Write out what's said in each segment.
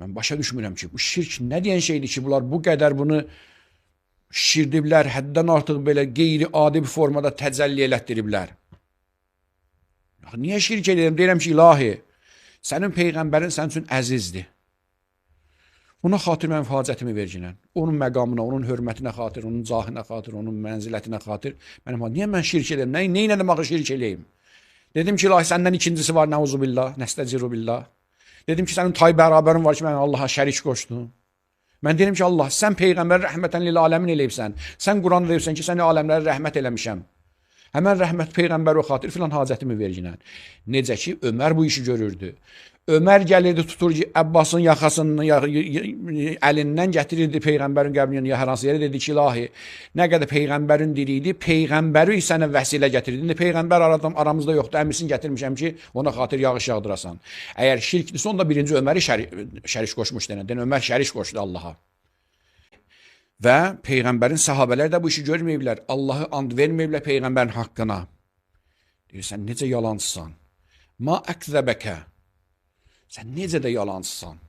Mən başa düşmürəm ki, bu şirk nə deyən şeydir ki, bunlar bu qədər bunu şişirdiblər, həddən artıq belə qeyri-adi bir formada təcəlli elətdiriblər. Niyə şirk edirəm? Deyirəm ki, ilahi, sənin peyğəmbərin sənin üçün əzizdir. Ona xatir mənim hacətimi verginən. Onun məqamına, onun hörmətinə xatir, onun cahına xatir, onun mənzilətinə xatir. Niyə mən şirk edirəm? Neynədim axı şirk eləyim? Dedim ki, ilahi, səndən ikincisi var, nəuzubillah, nəstəcirubillah. Dedim ki, sənin tay bərabərin var ki, mən Allaha şərik qoşdum. Mən deyirəm ki, Allah, sən peyğəmbər rəhmətən lil aləmin eləyibsən. Sən Quranda deyirsən ki, səni aləmlərə rəhmət eləmişəm. Həmən rəhmət peyğəmbər o xatir filan hacətimi verginən. Necə ki, Ömər bu işi görürdü. Ömər gəlirdi, tutur ki, Əbbasın yaxasının əlindən gətirirdi peyğəmbərin qəbrinin ya hər hansı yerə, dedi ki, ilahi, nə qədər peyğəmbərin diri idi, peyğəmbəri sənə vəsilə gətirirdi. İndi peyğəmbər aramızda yoxdur, əmisini gətirmişəm ki, ona xatir yağış yağdırasan. Əgər şirkdirsə, onda birinci Öməri şərik qoşmuş denən. Ömər şərik qoşdu Allaha. Və peyğəmbərin sahabələr də bu işi görməyiblər. Allahı and verməyiblər peyğəmbərin haqqına. Deyirsən, necə yalancısan? Ma əkzəbəkə. Sən necə də yalancısan?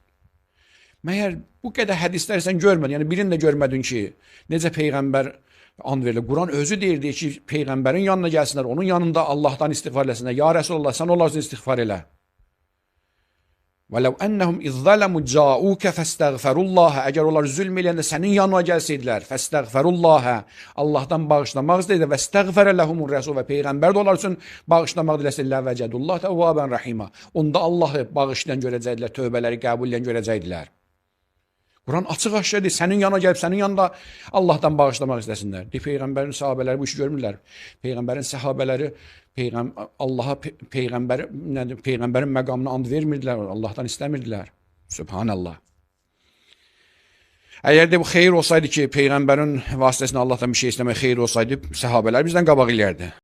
Məyər bu qədər hədisləri sən görmədin, yəni birini də görmədin ki, necə peyğəmbər and verilir. Quran özü deyir ki, peyğəmbərin yanına gəlsinlər, onun yanında Allahdan istiğfar eləsinlər. Ya Rəsulullah, sən onlar üçün istiğfar elə. وَلَوْ أَنَّهُمْ إِذْ ظَلَمُوا جَاءُوكَ فَاسْتَغْفَرُوا اللّٰهَ Əgər onlar zülm eləyəndə sənin yanına gəlsəydilər, فَاسْتَغْفَرُوا اللّٰهَ Allahdan bağışlamaq istəyirlər və استَغْفَرَ لَهُمُ الرَّسُولُ və peyğəmbər də onlar üçün bağışlamaq diləsəydilər وَجَدُوا اللّٰهَ تَوَّابًا رَحِيمًا Onda Allahı bağışlayan görəcəkdilər, tövbələri qəbul edən görəcəkdilər. Quran açıq aşağıdır, sənin yanına gəlib, sənin yanında Allahdan bağışlamaq istəsinlər. Peyğəmbərin sahabələri bu işi görmürlər. Peyğəmbərin sahabələri Allaha peyğəmbərin məqamına and vermirdilər, Allahdan istəmirdilər. Sübhanallah. Əgər də bu xeyir olsaydı ki, peyğəmbərin vasitəsilə Allahdan bir şey istəmək xeyir olsaydı, sahabələr bizdən qabaq eləyərdi.